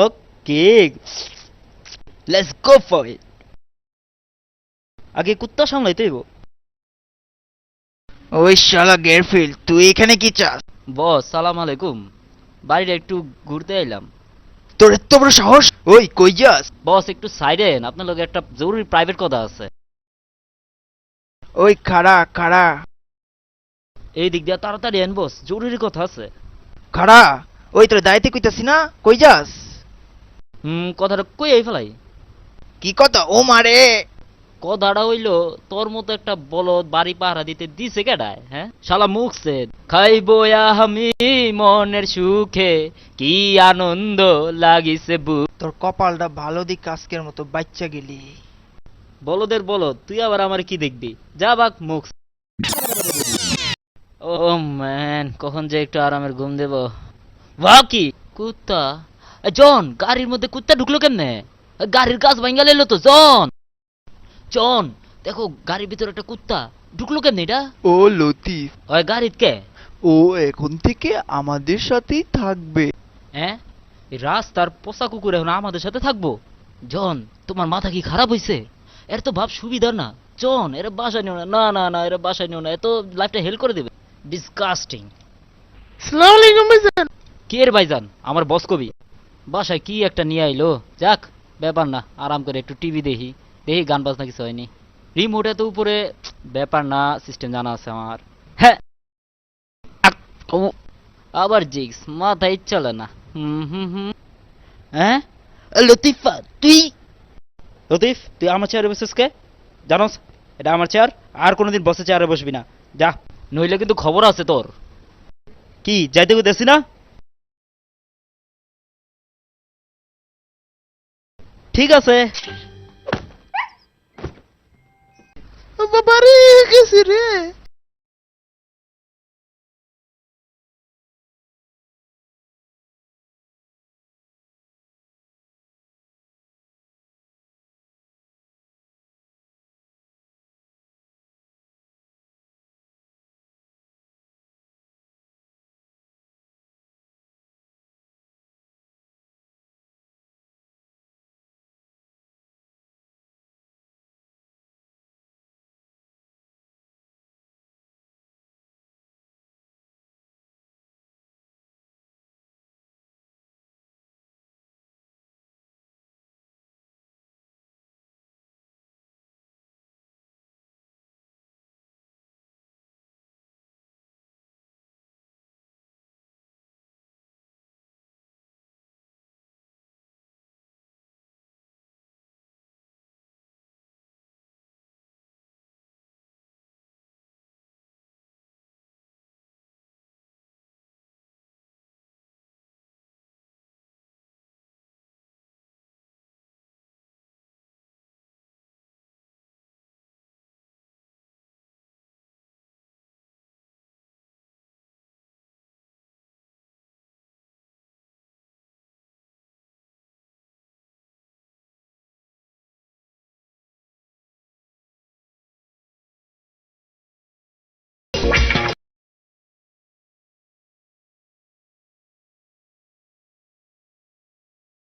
Okay, let's go for it. আগে কুত্তা সামলাইতে হইব। ওই শালা গেরফিল্ড, তুই এখানে কি চাস? বস সালাম আলাইকুম, বাড়িটা একটু ঘুরতে আইলাম। তোর এত বড় সাহস! ওই কই যাস? বস একটু সাইডেন, আপনার লগে একটা জরুরি প্রাইভেট কথা আছে। ওই খাড়া খাড়া এই দিক দিয়ে তাড়াতাড়ি আন বস, জরুরি কথা আছে। খাড়া। ওই তোর দায়িত্বে কইতাছি না, কই যাস? কথাটা কই আই ফেলাই। কি কথা ও মারে? কথাটা হইল, তোর মতো একটা বলদ বাড়ি পাহারা দিতে দিছে কেডায়? হ্যাঁ শালা মুখছে খাইবো আমি মনের সুখে, কি আনন্দ লাগিছে বুক। তোর কপালটা ভালো দিক, আজকের মতো বাচ্চা গেলি। বলদের বলদ, তুই আবার আমার কি দেখবি? যা বাক মুখ। ও ম্যান, কখন যে একটু আরামের ঘুম দেব। বাহ কি কুত্তা! জন, গাড়ির মধ্যে কুত্তা ঢুকলো কেমনে? গাড়ির কাজ ভাঙ্গা লেলো তো জন। জন, দেখো গাড়ির ভিতরে একটা কুত্তা ঢুকলো কেমনে এটা? ও লতিফ, ওই গাড়িত কে? ও এখন থেকে আমাদের সাথেই থাকবে। হ্যাঁ, এই রাস্তার পোষা কুকুর এখন আমাদের সাথে থাকবো? জন, তোমার মাথা কি খারাপ হইছে? এর তো ভাব সুবিধা না। জন, এর বাসায় নিও না, না না না, এর বাসায় নিও না, এত লাইফটা হেল করে দেবে। ডিসকাস্টিং। আসসালামু আলাইকুম ভাইজান। কে এর ভাইজান? আমার বস কবি। বাসায় কি একটা নিয়ে আইলো, যাক ব্যাপার না, আরাম করে একটু টিভি দেখি, দেখি গান বাজনা কিছু হয়নি। রিমোট এত উপরে, ব্যাপার না, সিস্টেম জানা আছে আমার। হ্যাঁ, আক, ও, আবার জিক্স মাথায় চলে না। হুম। হ্যাঁ, লতিফা তুই? লতিফ, তুই আমার চেয়ারে বসেছিস কে? জানোস এটা আমার চেয়ার, আর কোনোদিন বসে চেয়ারে বসবি না, যা, নইলে কিন্তু খবর আছে তোর। কি যাইতে দেখছি না? ঠিক আছে। বাবারে, গেছি রে।